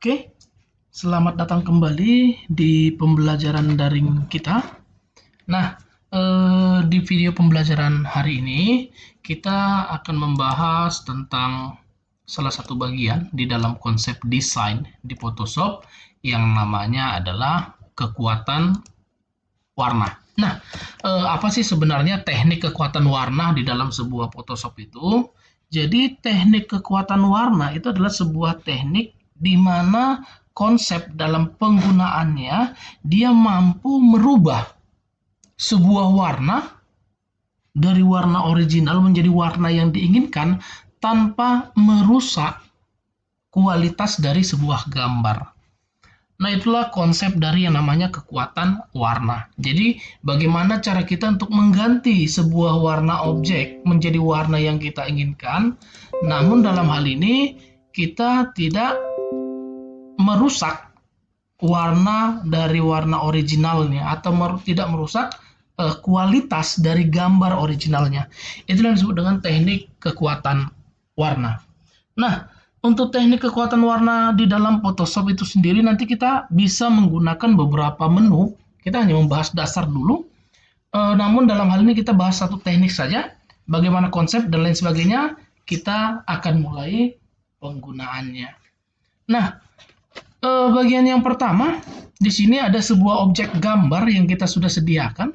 Oke, selamat datang kembali di pembelajaran daring kita. Nah, di video pembelajaran hari ini kita akan membahas tentang salah satu bagian di dalam konsep desain di Photoshop yang namanya adalah kekuatan warna. Nah, apa sih sebenarnya teknik kekuatan warna di dalam sebuah Photoshop itu? Jadi, teknik kekuatan warna itu adalah sebuah teknik di mana konsep dalam penggunaannya dia mampu merubah sebuah warna dari warna original menjadi warna yang diinginkan tanpa merusak kualitas dari sebuah gambar. Nah, itulah konsep dari yang namanya kekuatan warna. Jadi, bagaimana cara kita untuk mengganti sebuah warna objek menjadi warna yang kita inginkan, namun dalam hal ini kita tidak merusak warna dari warna originalnya atau tidak merusak kualitas dari gambar originalnya. Itulah yang disebut dengan teknik kekuatan warna. Nah, untuk teknik kekuatan warna di dalam Photoshop itu sendiri nanti kita bisa menggunakan beberapa menu. Kita hanya membahas dasar dulu. Namun dalam hal ini kita bahas satu teknik saja. Bagaimana konsep dan lain sebagainya, kita akan mulai penggunaannya. Nah, bagian yang pertama, di sini ada sebuah objek gambar yang kita sudah sediakan.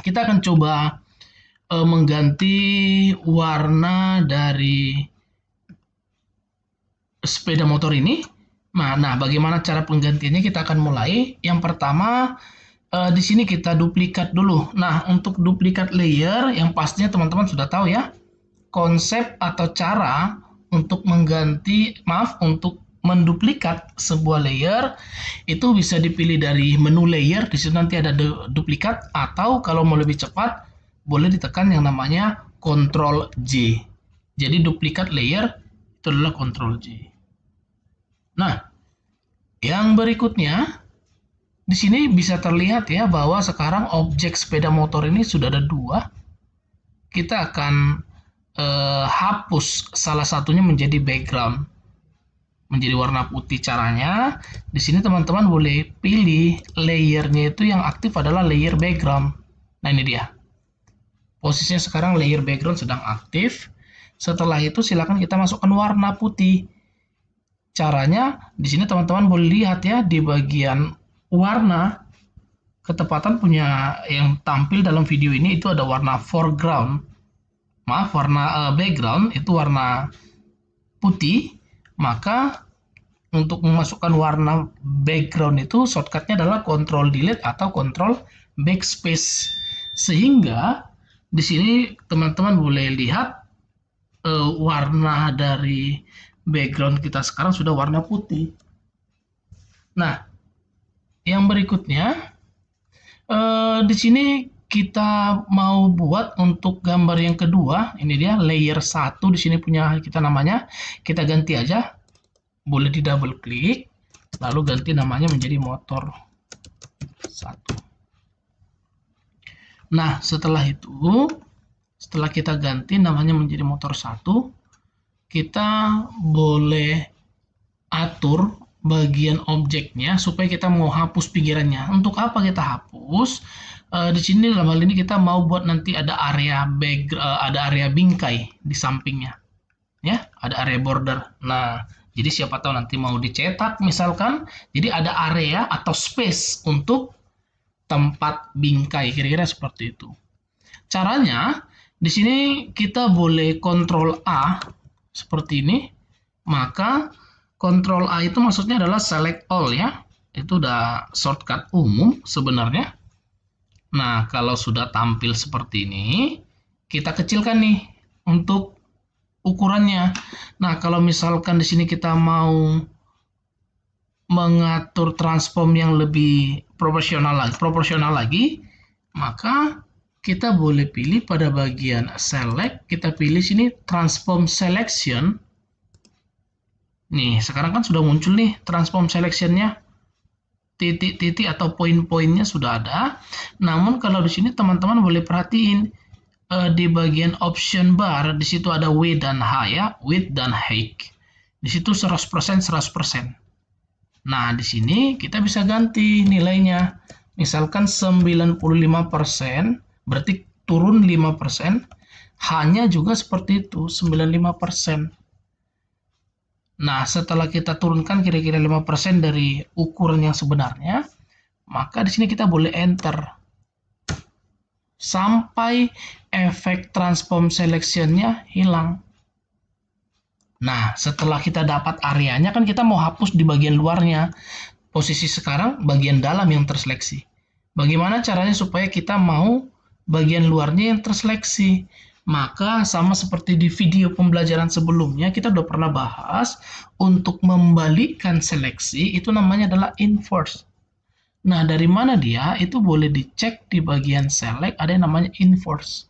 Kita akan coba mengganti warna dari sepeda motor ini. Nah, bagaimana cara penggantiannya? Kita akan mulai. Yang pertama, di sini kita duplikat dulu. Nah, untuk duplikat layer, yang pastinya teman-teman sudah tahu ya, konsep atau cara untuk untuk menduplikat sebuah layer itu bisa dipilih dari menu layer. Di situ nanti ada duplikat, atau kalau mau lebih cepat boleh ditekan yang namanya Ctrl J. Jadi duplikat layer itu adalah Ctrl J. Nah, yang berikutnya di sini bisa terlihat ya bahwa sekarang objek sepeda motor ini sudah ada dua. Kita akan hapus salah satunya menjadi background, menjadi warna putih. Caranya di sini teman-teman boleh pilih layernya itu yang aktif adalah layer background. Nah, ini dia. Posisinya sekarang layer background sedang aktif. Setelah itu silakan kita masukkan warna putih. Caranya di sini teman-teman boleh lihat ya, di bagian warna ketepatan punya yang tampil dalam video ini itu ada warna foreground. Maaf, warna background itu warna putih. Maka untuk memasukkan warna background itu shortcutnya adalah Ctrl Delete atau Ctrl Backspace. Sehingga di sini teman-teman boleh lihat warna dari background kita sekarang sudah warna putih. Nah, yang berikutnya di sini kita mau buat untuk gambar yang kedua. Ini dia layer 1, di sini punya kita namanya. Kita ganti aja. Boleh di double klik lalu ganti namanya menjadi motor 1. Nah, setelah itu, setelah kita ganti namanya menjadi motor 1, kita boleh atur bagian objeknya supaya kita mau hapus pinggirannya. Untuk apa kita hapus? Di sini dalam hal ini kita mau buat nanti ada area ada area bingkai di sampingnya, ya, ada area border. Nah, jadi siapa tahu nanti mau dicetak misalkan, jadi ada area atau space untuk tempat bingkai, kira-kira seperti itu. Caranya di sini kita boleh Ctrl A seperti ini. Maka Ctrl A itu maksudnya adalah select all ya. Itu udah shortcut umum sebenarnya. Nah, kalau sudah tampil seperti ini, kita kecilkan nih untuk ukurannya. Nah, kalau misalkan di sini kita mau mengatur transform yang lebih proporsional lagi, maka kita boleh pilih pada bagian select, kita pilih sini transform selection. Nih, sekarang kan sudah muncul nih transform selectionnya. Titik-titik atau poin-poinnya sudah ada. Namun kalau di sini teman-teman boleh perhatiin di bagian option bar di situ ada width dan height ya, width dan height. Di situ 100% 100%. Nah, di sini kita bisa ganti nilainya. Misalkan 95%, berarti turun 5%. Hanya juga seperti itu, 95%. Nah, setelah kita turunkan kira-kira 5% dari ukuran yang sebenarnya, maka di sini kita boleh enter sampai efek transform selection-nya hilang. Nah, setelah kita dapat areanya, kan kita mau hapus di bagian luarnya. Posisi sekarang bagian dalam yang terseleksi. Bagaimana caranya supaya kita mau bagian luarnya yang terseleksi? Maka sama seperti di video pembelajaran sebelumnya, kita udah pernah bahas untuk membalikkan seleksi, itu namanya adalah inverse. Nah, dari mana dia? Itu boleh dicek di bagian select, ada yang namanya inverse.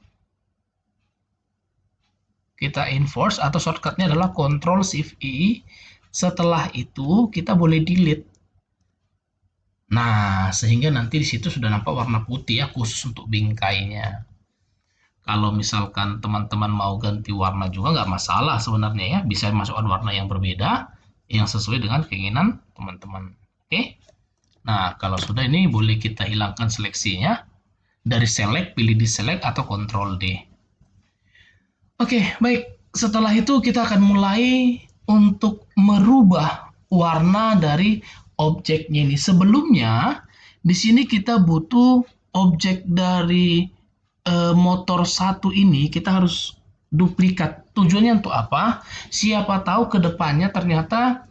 Kita inverse atau shortcutnya adalah Ctrl+Shift+I. Setelah itu, kita boleh delete. Nah, sehingga nanti di situ sudah nampak warna putih ya, khusus untuk bingkainya. Kalau misalkan teman-teman mau ganti warna juga nggak masalah sebenarnya ya, bisa masukkan warna yang berbeda yang sesuai dengan keinginan teman-teman. Oke. Nah, kalau sudah ini boleh kita hilangkan seleksinya. Dari select, pilih di select atau Ctrl+D. Oke, baik. Setelah itu kita akan mulai untuk merubah warna dari objeknya ini. Sebelumnya, di sini kita butuh objek dari motor satu ini, kita harus duplikat. Tujuannya untuk apa? Siapa tahu ke depannya ternyata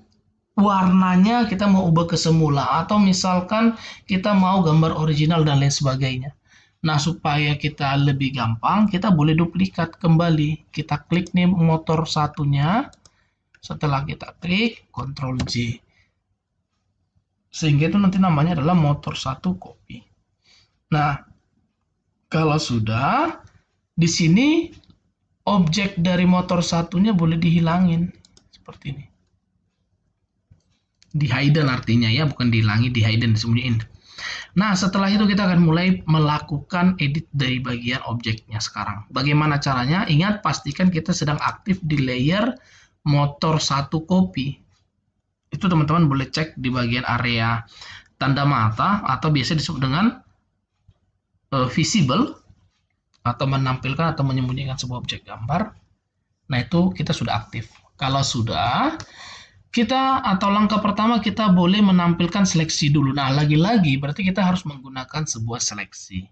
warnanya kita mau ubah ke semula, atau misalkan kita mau gambar original dan lain sebagainya. Nah, supaya kita lebih gampang, kita boleh duplikat kembali. Kita klik nih motor satunya. Setelah kita klik, Ctrl J. Sehingga itu nanti namanya adalah motor satu copy. Nah, kalau sudah, di sini objek dari motor satunya boleh dihilangin. Seperti ini. Di hidden artinya ya, bukan dihilangin, di hidden, disembunyiin. Nah, setelah itu kita akan mulai melakukan edit dari bagian objeknya sekarang. Bagaimana caranya? Ingat, pastikan kita sedang aktif di layer motor satu copy. Itu teman-teman boleh cek di bagian area tanda mata atau biasa disebut dengan visible atau menampilkan atau menyembunyikan sebuah objek gambar. Nah, itu kita sudah aktif. Kalau sudah, kita atau langkah pertama kita boleh menampilkan seleksi dulu. Nah, lagi-lagi berarti kita harus menggunakan sebuah seleksi.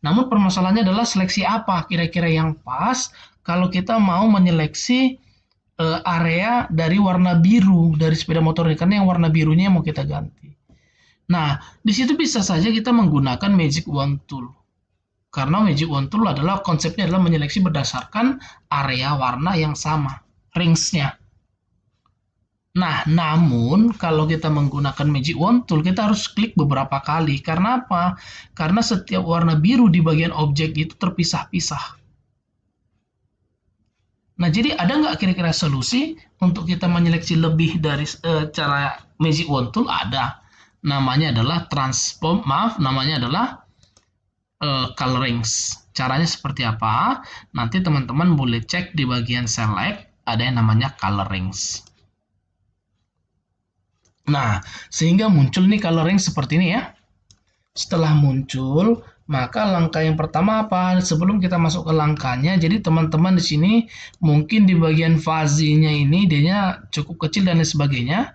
Namun permasalahannya adalah seleksi apa kira-kira yang pas kalau kita mau menyeleksi area dari warna biru dari sepeda motor ini, karena yang warna birunya mau kita ganti. Nah, di situ bisa saja kita menggunakan Magic Wand Tool. Karena Magic Wand Tool adalah konsepnya adalah menyeleksi berdasarkan area warna yang sama, range-nya. Nah, namun kalau kita menggunakan Magic Wand Tool, kita harus klik beberapa kali. Karena apa? Karena setiap warna biru di bagian objek itu terpisah-pisah. Nah, jadi ada nggak kira-kira solusi untuk kita menyeleksi lebih dari cara Magic Wand Tool? Ada. Namanya adalah namanya adalah colorings. Caranya seperti apa? Nanti teman-teman boleh cek di bagian select, ada yang namanya colorings. Nah, sehingga muncul nih coloring seperti ini ya. Setelah muncul, maka langkah yang pertama apa? Sebelum kita masuk ke langkahnya, jadi teman-teman di sini mungkin di bagian fuzzy-nya ini dia cukup kecil dan lain sebagainya.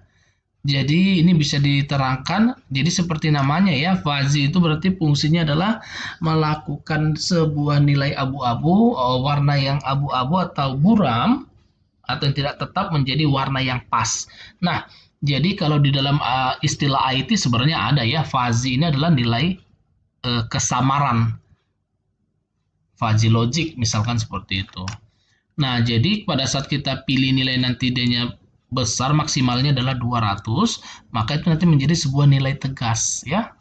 Jadi ini bisa diterangkan. Jadi seperti namanya ya, fuzzy itu berarti fungsinya adalah melakukan sebuah nilai abu-abu, warna yang abu-abu atau buram atau yang tidak tetap menjadi warna yang pas. Nah, jadi kalau di dalam istilah IT sebenarnya ada ya, fuzzy ini adalah nilai kesamaran, fuzzy logic misalkan seperti itu. Nah, jadi pada saat kita pilih nilai nanti dia besar, maksimalnya adalah 200, maka itu nanti menjadi sebuah nilai tegas ya.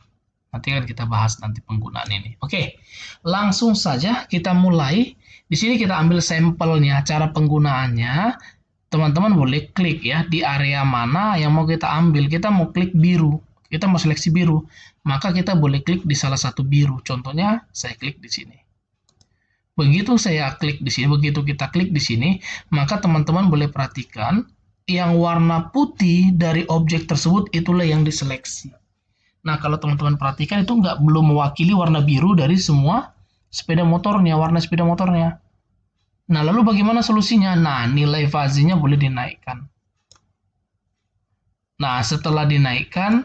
Nanti akan kita bahas nanti penggunaan ini. Oke, langsung saja kita mulai. Di sini kita ambil sampelnya, cara penggunaannya. Teman-teman boleh klik ya di area mana yang mau kita ambil. Kita mau klik biru, kita mau seleksi biru, maka kita boleh klik di salah satu biru. Contohnya saya klik di sini. Begitu saya klik di sini, begitu kita klik di sini, maka teman-teman boleh perhatikan yang warna putih dari objek tersebut itulah yang diseleksi. Nah, kalau teman-teman perhatikan itu belum mewakili warna biru dari semua sepeda motornya, warna sepeda motornya. Nah, lalu bagaimana solusinya? Nah, nilai fuzzy-nya boleh dinaikkan. Nah, setelah dinaikkan,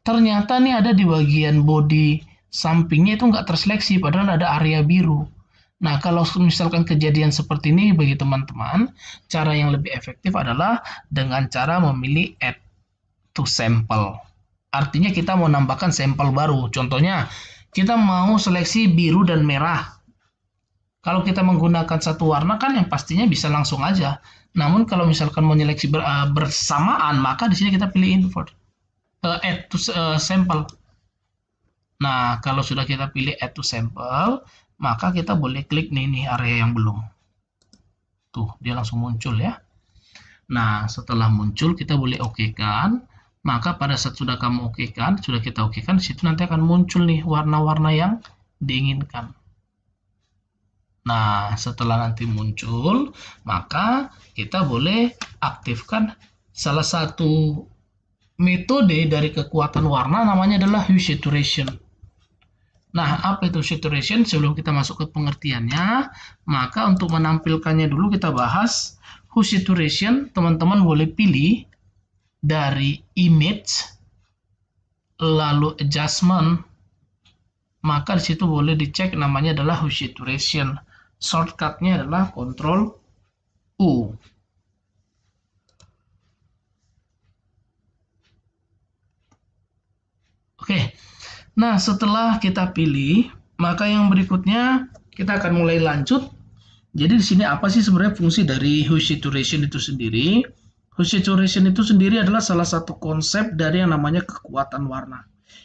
ternyata nih ada di bagian bodi sampingnya itu nggak terseleksi, padahal ada area biru. Nah, kalau misalkan kejadian seperti ini bagi teman-teman, cara yang lebih efektif adalah dengan cara memilih add to sample. Artinya kita mau nambahkan sampel baru. Contohnya, kita mau seleksi biru dan merah. Kalau kita menggunakan satu warna kan yang pastinya bisa langsung aja. Namun kalau misalkan mau menyeleksi bersamaan, maka di sini kita pilih invert, add to sample. Nah, kalau sudah kita pilih add to sample, maka kita boleh klik nih area yang belum. Tuh, dia langsung muncul ya. Nah, setelah muncul kita boleh oke-kan. Maka pada saat sudah kamu oke-kan, sudah kita oke-kan, di situ nanti akan muncul nih warna-warna yang diinginkan. Nah, setelah nanti muncul, maka kita boleh aktifkan salah satu metode dari kekuatan warna, namanya adalah hue saturation. Nah, apa itu saturation? Sebelum kita masuk ke pengertiannya, maka untuk menampilkannya dulu kita bahas. Hue saturation, teman-teman boleh pilih dari image, lalu adjustment, maka disitu boleh dicek namanya adalah hue saturation. Shortcutnya adalah Ctrl U. Oke, nah setelah kita pilih, maka yang berikutnya kita akan mulai lanjut. Jadi di sini apa sih sebenarnya fungsi dari hue saturation itu sendiri? Hue saturation itu sendiri adalah salah satu konsep dari yang namanya kekuatan warna.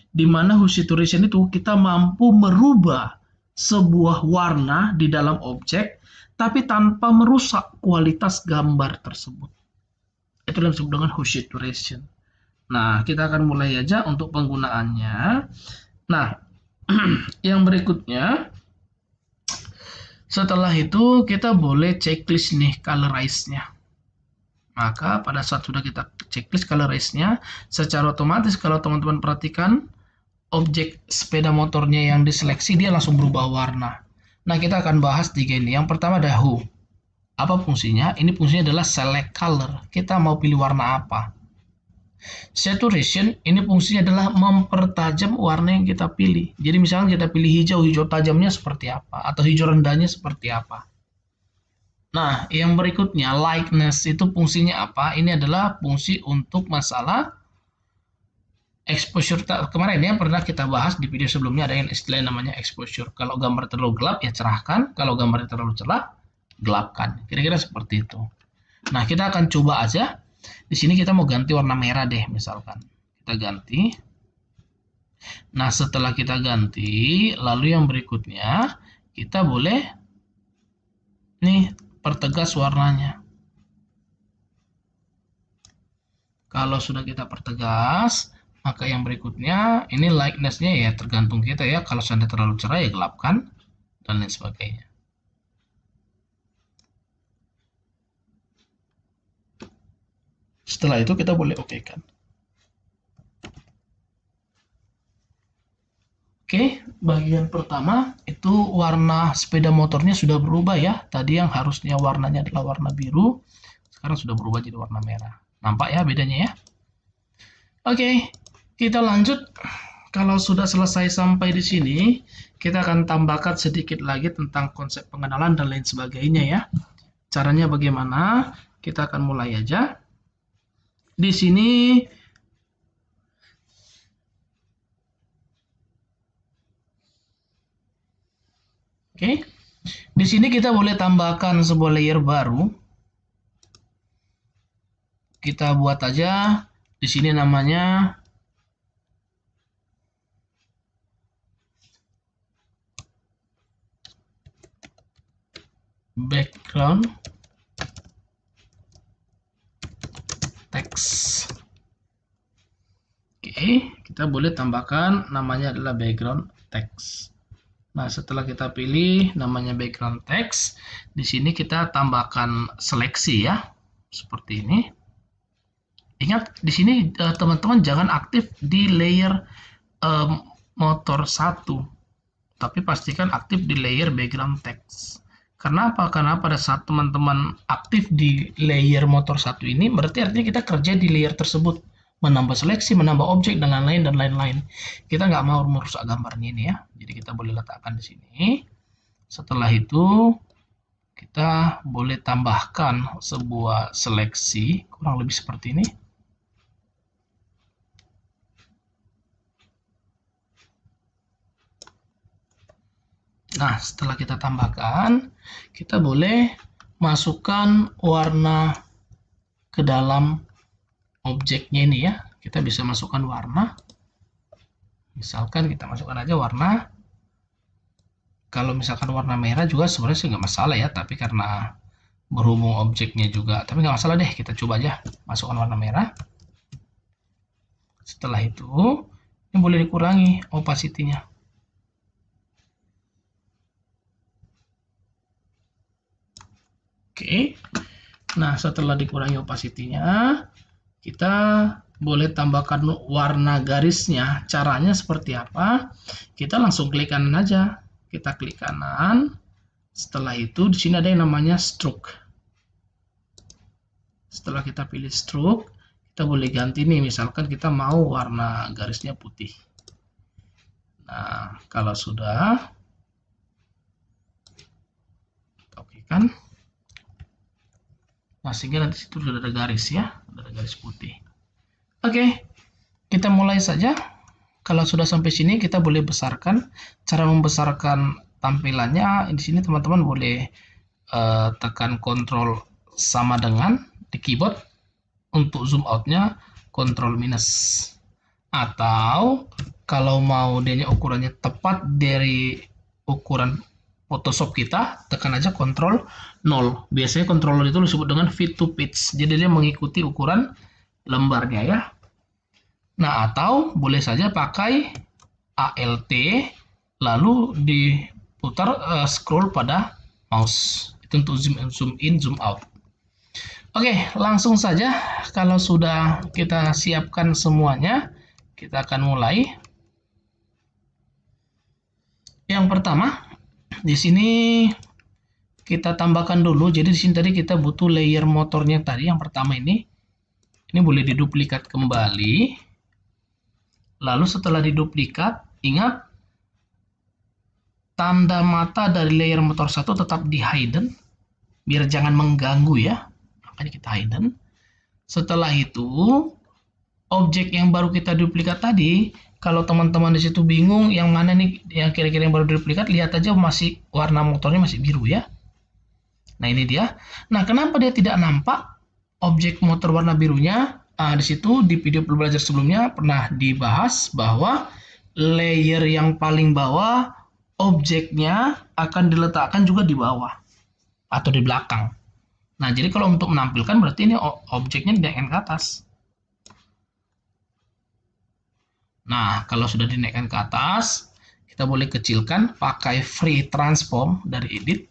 Di mana hue saturation itu kita mampu merubah sebuah warna di dalam objek, tapi tanpa merusak kualitas gambar tersebut. Itu yang disebut dengan hue saturation. Nah, kita akan mulai aja untuk penggunaannya. Nah, yang berikutnya, setelah itu kita boleh checklist nih colorize-nya. Maka pada saat sudah kita checklist colorize-nya, secara otomatis kalau teman-teman perhatikan, objek sepeda motornya yang diseleksi dia langsung berubah warna. Nah, kita akan bahas tiga ini. Yang pertama ada hue. Apa fungsinya? Ini fungsinya adalah select color. Kita mau pilih warna apa? Saturation ini fungsinya adalah mempertajam warna yang kita pilih. Jadi misalnya kita pilih hijau, hijau tajamnya seperti apa? Atau hijau rendahnya seperti apa? Nah, yang berikutnya lightness itu fungsinya apa? Ini adalah fungsi untuk masalah exposure. Kemarin ya pernah kita bahas di video sebelumnya, ada yang istilah namanya exposure. Kalau gambar terlalu gelap ya cerahkan, kalau gambar terlalu cerah gelapkan. Kira-kira seperti itu. Nah, kita akan coba aja. Di sini kita mau ganti warna merah deh misalkan. Kita ganti. Nah, setelah kita ganti, lalu yang berikutnya kita boleh nih pertegas warnanya. Kalau sudah kita pertegas, maka yang berikutnya ini lightness-nya ya tergantung kita ya. Kalau seandainya terlalu cerah ya gelapkan dan lain sebagainya. Setelah itu kita boleh oke-kan. Oke, bagian pertama itu warna sepeda motornya sudah berubah ya. Tadi yang harusnya warnanya adalah warna biru, sekarang sudah berubah jadi warna merah. Nampak ya bedanya ya? Oke, kita lanjut. Kalau sudah selesai sampai di sini, kita akan tambahkan sedikit lagi tentang konsep pengenalan dan lain sebagainya ya. Caranya bagaimana? Kita akan mulai aja. Di sini oke. Di sini kita boleh tambahkan sebuah layer baru. Kita buat aja di sini namanya background text. Oke, kita boleh tambahkan namanya adalah background text. Nah, setelah kita pilih namanya background text, di sini kita tambahkan seleksi ya, seperti ini. Ingat di sini teman-teman jangan aktif di layer motor 1, tapi pastikan aktif di layer background text. Kenapa? Karena pada saat teman-teman aktif di layer motor 1 ini, berarti artinya kita kerja di layer tersebut, menambah seleksi, menambah objek, dan lain-lain dan lain-lain. Kita nggak mau merusak gambarnya ini ya, jadi kita boleh letakkan di sini. Setelah itu kita boleh tambahkan sebuah seleksi kurang lebih seperti ini. Nah, setelah kita tambahkan, kita boleh masukkan warna ke dalam objeknya ini ya. Kita bisa masukkan warna. Misalkan kita masukkan aja warna. Kalau misalkan warna merah juga sebenarnya sih nggak masalah ya, tapi karena berhubung objeknya juga, tapi nggak masalah deh, kita coba aja masukkan warna merah. Setelah itu, ini boleh dikurangi opacity-nya. Oke, nah setelah dikurangi opacity-nya, kita boleh tambahkan warna garisnya. Caranya seperti apa? Kita langsung klik kanan aja. Kita klik kanan. Setelah itu di sini ada yang namanya stroke. Setelah kita pilih stroke, kita boleh ganti nih. Misalkan kita mau warna garisnya putih. Nah, kalau sudah, oke kan? Nah, sehingga nanti situ sudah ada garis ya, ada garis putih. Oke, kita mulai saja. Kalau sudah sampai sini, kita boleh besarkan. Cara membesarkan tampilannya di sini teman-teman boleh tekan Ctrl sama dengan di keyboard. Untuk zoom outnya Ctrl minus. Atau kalau mau dia ukurannya tepat dari ukuran Photoshop kita, tekan aja Ctrl 0. Biasanya Ctrl 0 itu disebut dengan fit to pitch. Jadi dia mengikuti ukuran lembarnya ya. Nah, atau boleh saja pakai Alt lalu diputar scroll pada mouse. Itu untuk zoom in, zoom out. Oke, langsung saja. Kalau sudah kita siapkan semuanya, kita akan mulai. Yang pertama, di sini kita tambahkan dulu. Jadi di sini tadi kita butuh layer motornya tadi yang pertama ini. Ini boleh diduplikat kembali. Lalu setelah diduplikat, ingat tanda mata dari layer motor 1 tetap di hidden biar jangan mengganggu ya. Makanya kita hidden. Setelah itu, objek yang baru kita duplikat tadi, kalau teman-teman di situ bingung yang mana nih yang kira-kira yang baru duplikat, lihat aja masih warna motornya masih biru ya. Nah, ini dia. Nah, kenapa dia tidak nampak objek motor warna birunya? Di situ di video belajar sebelumnya pernah dibahas bahwa layer yang paling bawah objeknya akan diletakkan juga di bawah atau di belakang. Nah, jadi kalau untuk menampilkan berarti ini objeknya dinaikkan ke atas. Nah, kalau sudah dinaikkan ke atas, kita boleh kecilkan pakai free transform dari edit.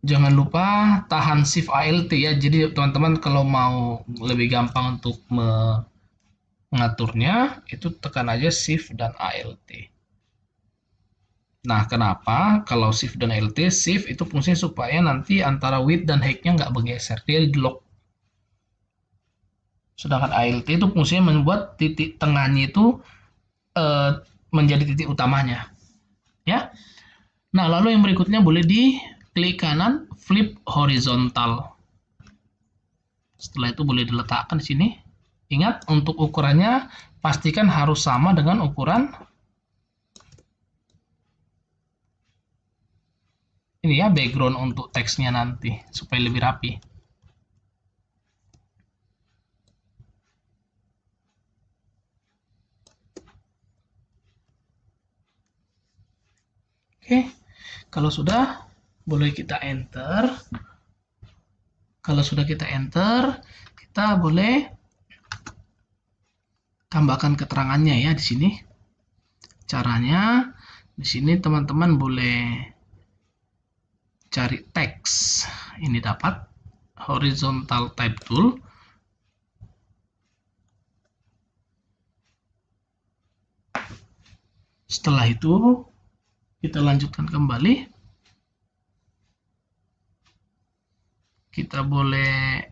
Jangan lupa tahan Shift Alt ya. Jadi teman-teman kalau mau lebih gampang untuk mengaturnya, itu tekan aja Shift dan Alt. Nah, kenapa? Kalau Shift dan Alt, Shift itu fungsinya supaya nanti antara width dan height-nya nggak bergeser, dia di lock. Sedangkan Alt itu fungsinya membuat titik tengahnya itu menjadi titik utamanya. Ya. Nah, lalu yang berikutnya boleh diklik kanan, flip horizontal. Setelah itu boleh diletakkan di sini. Ingat, untuk ukurannya pastikan harus sama dengan ukuran ini ya, background untuk teksnya nanti supaya lebih rapi. Oke, kalau sudah boleh kita enter. Kalau sudah kita enter, kita boleh tambahkan keterangannya ya di sini. Caranya di sini teman-teman boleh cari teks. Ini dapat horizontal type tool. Setelah itu kita lanjutkan kembali. Kita boleh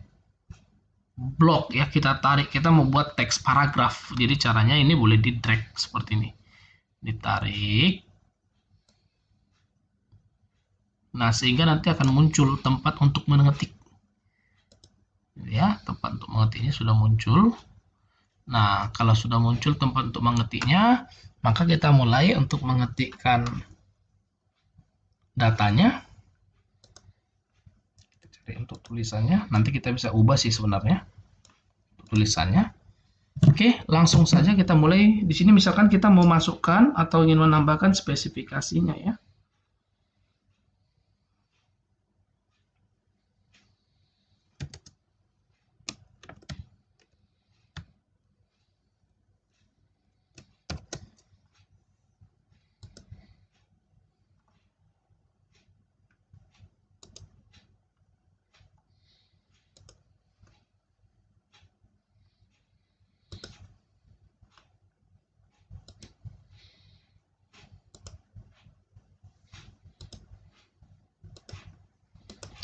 blok ya, kita tarik, kita mau buat teks paragraf. Jadi caranya ini boleh di drag seperti ini. Ditarik. Nah, sehingga nanti akan muncul tempat untuk mengetik. Ya, tempat untuk mengetiknya sudah muncul. Nah, kalau sudah muncul tempat untuk mengetiknya, maka kita mulai untuk mengetikkan datanya. Kita cari untuk tulisannya. Nanti kita bisa ubah sih sebenarnya tulisannya. Oke, langsung saja kita mulai. Di sini misalkan kita mau masukkan atau ingin menambahkan spesifikasinya ya.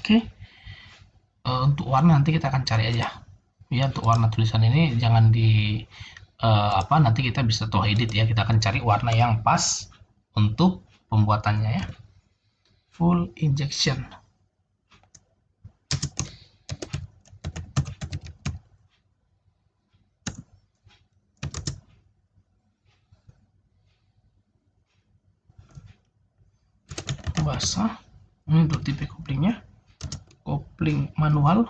Oke, untuk warna nanti kita akan cari aja. Ya, untuk warna tulisan ini jangan di nanti kita bisa tuh edit ya. Kita akan cari warna yang pas untuk pembuatannya ya. Full injection. Basah. Ini untuk tipe koplingnya. Kopling manual.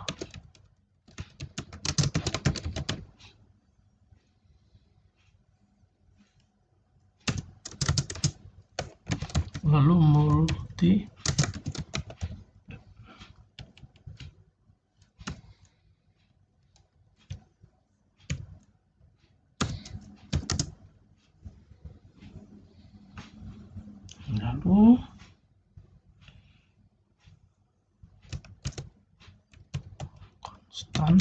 Lalu multi lalu konstan.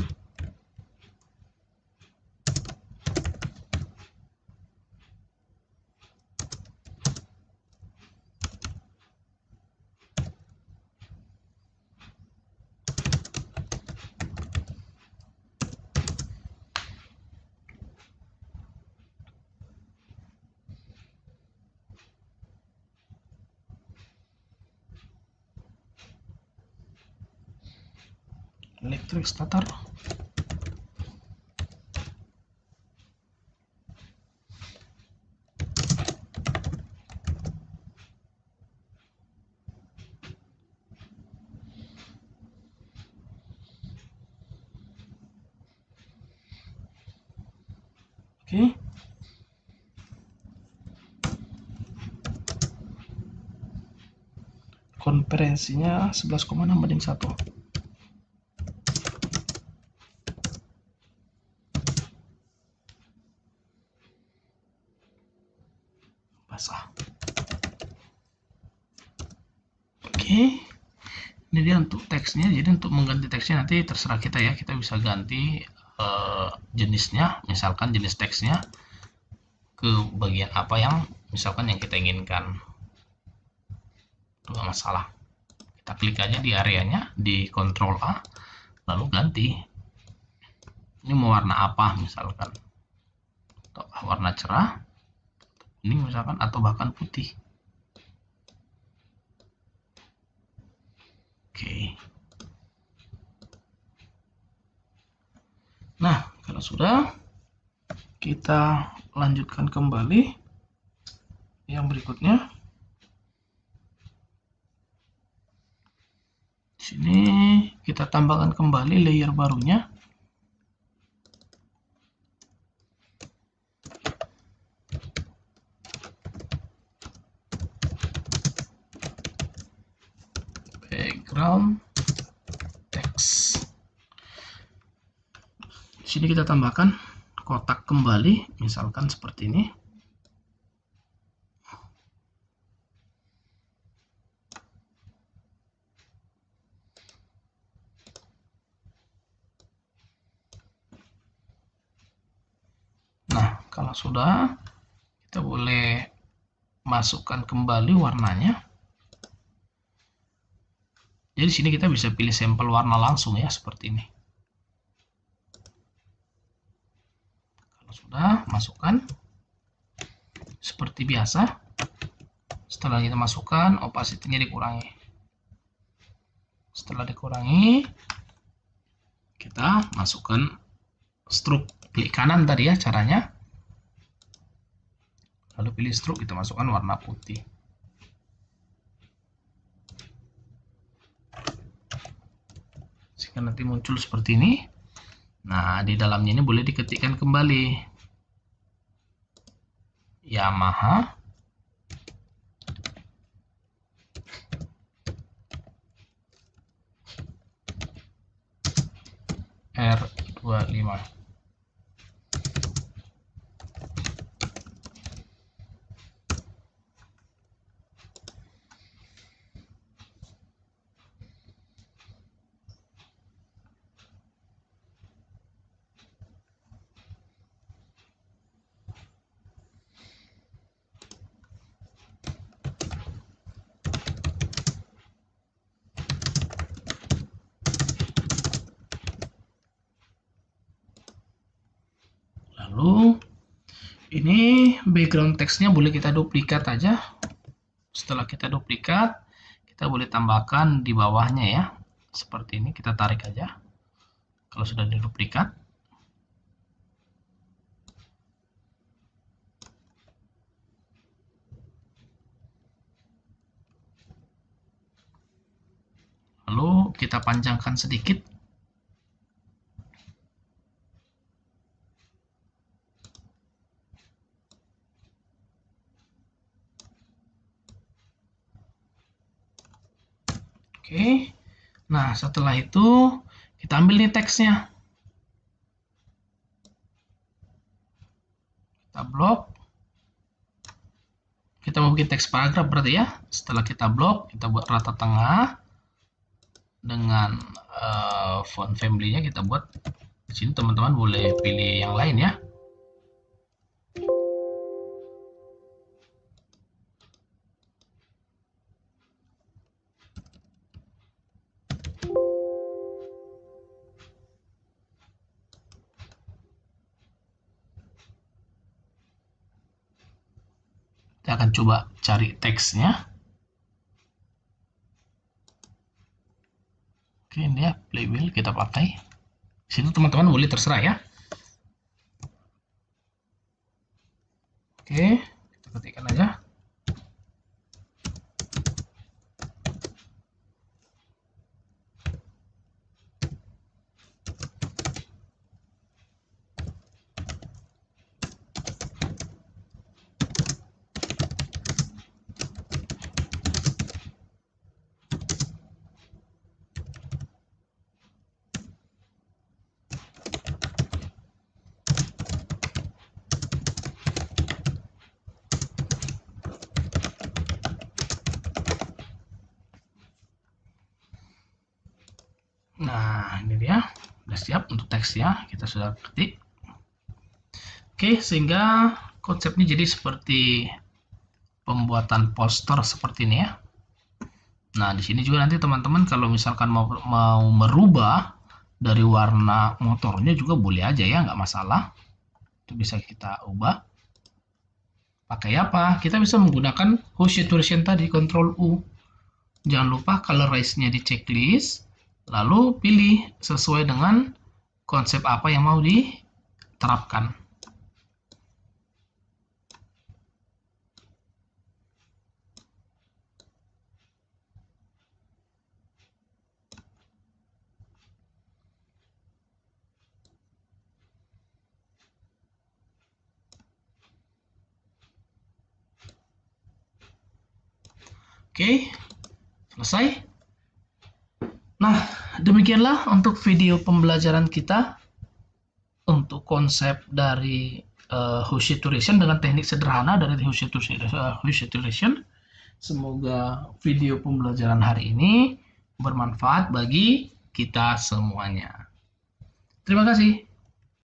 Elektrik starter. Oke. Konferensinya 11,6:1. Basah. Oke. Ini dia untuk teksnya. Jadi untuk mengganti teksnya nanti terserah kita ya. Kita bisa ganti jenisnya, misalkan jenis teksnya ke bagian apa yang misalkan yang kita inginkan. Itu nggak masalah. Kita klik aja di areanya, di Ctrl A, lalu ganti. Ini mau warna apa misalkan, atau warna cerah, ini misalkan, atau bahkan putih. Oke. Nah, kalau sudah, kita lanjutkan kembali yang berikutnya. Di sini kita tambahkan kembali layer barunya. Background text. Di sini kita tambahkan kotak kembali, misalkan seperti ini. Kalau sudah, kita boleh masukkan kembali warnanya. Jadi di sini kita bisa pilih sampel warna langsung ya, seperti ini. Kalau sudah, masukkan seperti biasa. Setelah kita masukkan, opacity-nya dikurangi. Setelah dikurangi, kita masukkan stroke. Klik kanan tadi ya caranya. Lalu pilih stroke, kita masukkan warna putih. Sehingga nanti muncul seperti ini. Nah, di dalamnya ini boleh diketikkan kembali Yamaha R25. Lalu ini background teksnya boleh kita duplikat aja. Setelah kita duplikat, kita boleh tambahkan di bawahnya ya. Seperti ini, kita tarik aja. Kalau sudah diduplikat. Lalu kita panjangkan sedikit. Oke. Nah, setelah itu kita ambil nih teksnya. Kita blok. Kita mau bikin teks paragraf berarti ya. Setelah kita blok, kita buat rata tengah dengan font family-nya kita buat di sini. Teman-teman boleh pilih yang lain ya. Kita akan coba cari teksnya. Oke, ini ya playbill kita pakai. Di sini teman-teman boleh terserah ya. Oke, kita ketikkan aja. Nah, ini dia. Sudah siap untuk teksnya. Kita sudah ketik. Oke, sehingga konsepnya jadi seperti pembuatan poster seperti ini ya. Nah, di sini juga nanti teman-teman kalau misalkan mau merubah dari warna motornya juga boleh aja ya, nggak masalah. Itu bisa kita ubah. Pakai apa? Kita bisa menggunakan House Saturation tadi, Ctrl U. Jangan lupa colorize-nya di checklist. Lalu pilih sesuai dengan konsep apa yang mau diterapkan. Oke, selesai. Nah, demikianlah untuk video pembelajaran kita untuk konsep dari House Saturation dengan teknik sederhana dari House Saturation. Semoga video pembelajaran hari ini bermanfaat bagi kita semuanya. Terima kasih.